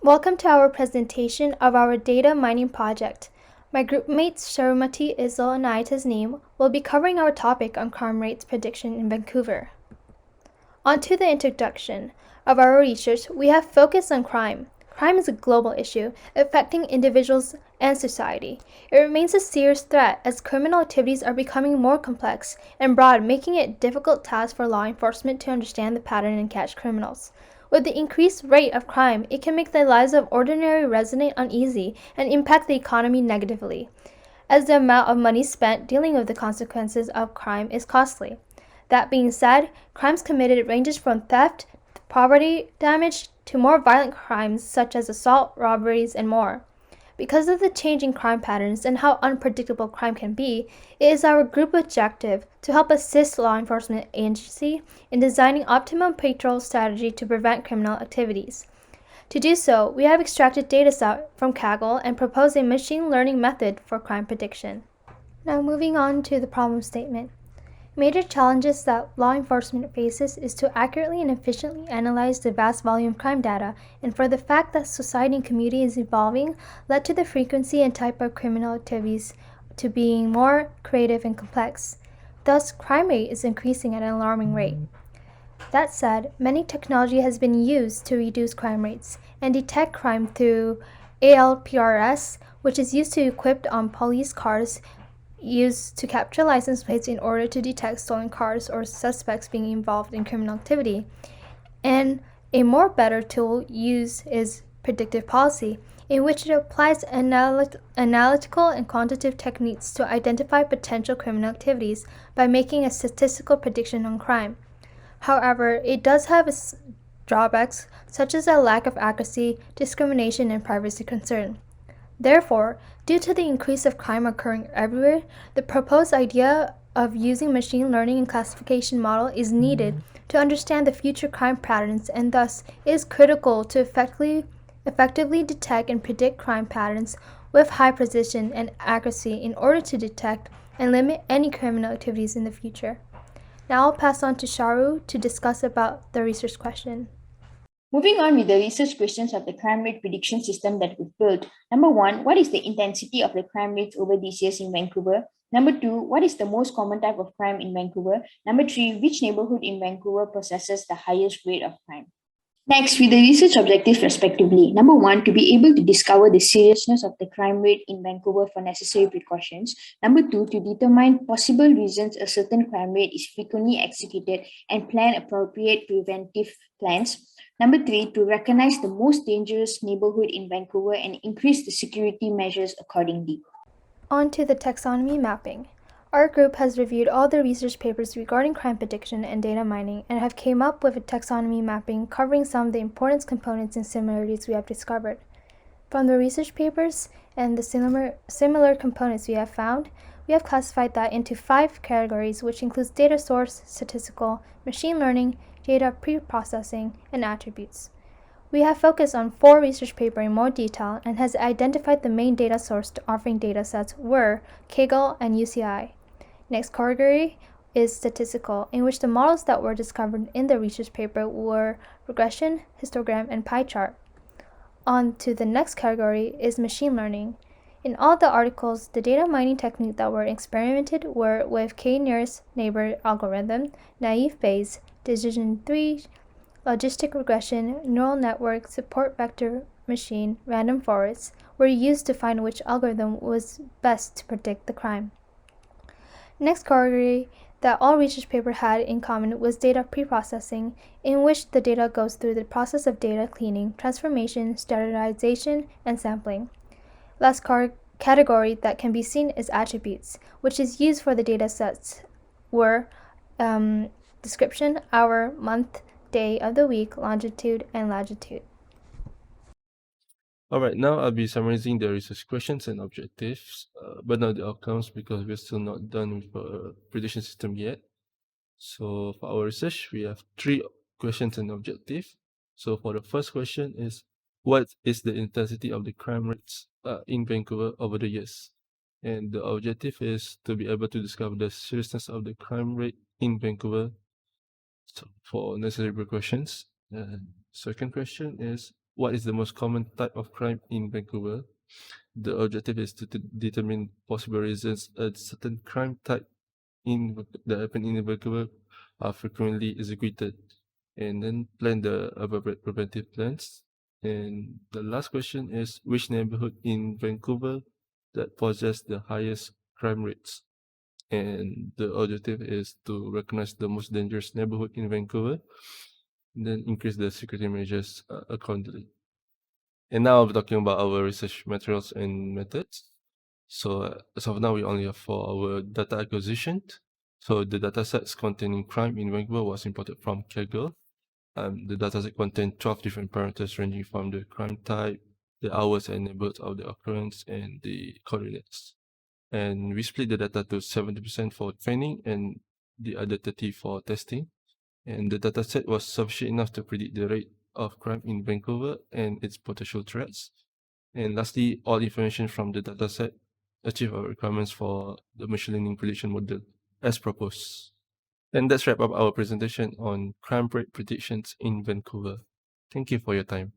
Welcome to our presentation of our data mining project. My groupmates Sharumati, Izzal, and I, Tasneem, will be covering our topic on crime rates prediction in Vancouver. On to the introduction of our research, we have focused on crime. Crime is a global issue affecting individuals and society. It remains a serious threat as criminal activities are becoming more complex and broad, making it a difficult task for law enforcement to understand the pattern and catch criminals. With the increased rate of crime, it can make the lives of ordinary residents uneasy and impact the economy negatively, as the amount of money spent dealing with the consequences of crime is costly. That being said, crimes committed ranges from theft, property damage, to more violent crimes such as assault, robberies, and more. Because of the changing crime patterns and how unpredictable crime can be, it is our group objective to help assist law enforcement agency in designing optimum patrol strategy to prevent criminal activities. To do so, we have extracted dataset from Kaggle and proposed a machine learning method for crime prediction. Now moving on to the problem statement. Major challenges that law enforcement faces is to accurately and efficiently analyze the vast volume of crime data, and for the fact that society and community is evolving led to the frequency and type of criminal activities to being more creative and complex. Thus, crime rate is increasing at an alarming rate. That said, many technology has been used to reduce crime rates and detect crime through ALPRS, which is used to equipped on police cars used to capture license plates in order to detect stolen cars or suspects being involved in criminal activity. And a more better tool used is predictive policy, in which it applies analytical and quantitative techniques to identify potential criminal activities by making a statistical prediction on crime. However, it does have its drawbacks, such as a lack of accuracy, discrimination, and privacy concern. Therefore, due to the increase of crime occurring everywhere, the proposed idea of using machine learning and classification model is needed to understand the future crime patterns, and thus it is critical to effectively detect and predict crime patterns with high precision and accuracy in order to detect and limit any criminal activities in the future. Now I'll pass on to Sharu to discuss about the research question. Moving on with the research questions of the crime rate prediction system that we've built. Number one, what is the intensity of the crime rates over these years in Vancouver? Number two, what is the most common type of crime in Vancouver? Number three, which neighborhood in Vancouver possesses the highest rate of crime? Next, with the research objectives respectively. Number one, to be able to discover the seriousness of the crime rate in Vancouver for necessary precautions. Number two, to determine possible reasons a certain crime rate is frequently executed and plan appropriate preventive plans. Number three, to recognize the most dangerous neighborhood in Vancouver and increase the security measures accordingly. On to the taxonomy mapping. Our group has reviewed all the research papers regarding crime prediction and data mining and have came up with a taxonomy mapping covering some of the important components and similarities we have discovered. From the research papers and the similar components we have found, we have classified that into 5 categories, which includes data source, statistical, machine learning, data pre-processing, and attributes. We have focused on 4 research papers in more detail and has identified the main data source to offering datasets were Kaggle and UCI. Next category is statistical, in which the models that were discovered in the research paper were regression, histogram, and pie chart. On to the next category is machine learning. In all the articles, the data mining techniques that were experimented were with k-nearest neighbor algorithm, naive Bayes, decision tree, logistic regression, neural network, support vector machine, random forests were used to find which algorithm was best to predict the crime. Next category that all research papers had in common was data preprocessing, in which the data goes through the process of data cleaning, transformation, standardization, and sampling. Last category that can be seen is attributes, which is used for the data sets were description, hour, month, day of the week, longitude, and latitude. Alright, now I'll be summarizing the research questions and objectives, but not the outcomes because we're still not done with the prediction system yet. So for our research, we have 3 questions and objectives. So for the first question is, what is the intensity of the crime rates in Vancouver over the years? And the objective is to be able to discover the seriousness of the crime rate in Vancouver for necessary precautions. And second question is, what is the most common type of crime in Vancouver. The objective is to determine possible reasons a certain crime type that happen in Vancouver are frequently executed, and then plan the appropriate preventive plans. And the last question is, which neighborhood in Vancouver that possess the highest crime rates? And the objective is to recognize the most dangerous neighborhood in Vancouver, and then increase the security measures accordingly. And now I'm talking about our research materials and methods. So as of now, we only have for our data acquisition. So the datasets containing crime in Vancouver was imported from Kaggle. The dataset contained 12 different parameters ranging from the crime type, the hours and neighborhoods of the occurrence, and the coordinates. And we split the data to 70% for training and the other 30 for testing. And the dataset was sufficient enough to predict the rate of crime in Vancouver and its potential threats. And lastly, all information from the dataset achieve our requirements for the machine learning prediction model as proposed. And that's wrap up our presentation on crime rate predictions in Vancouver. Thank you for your time.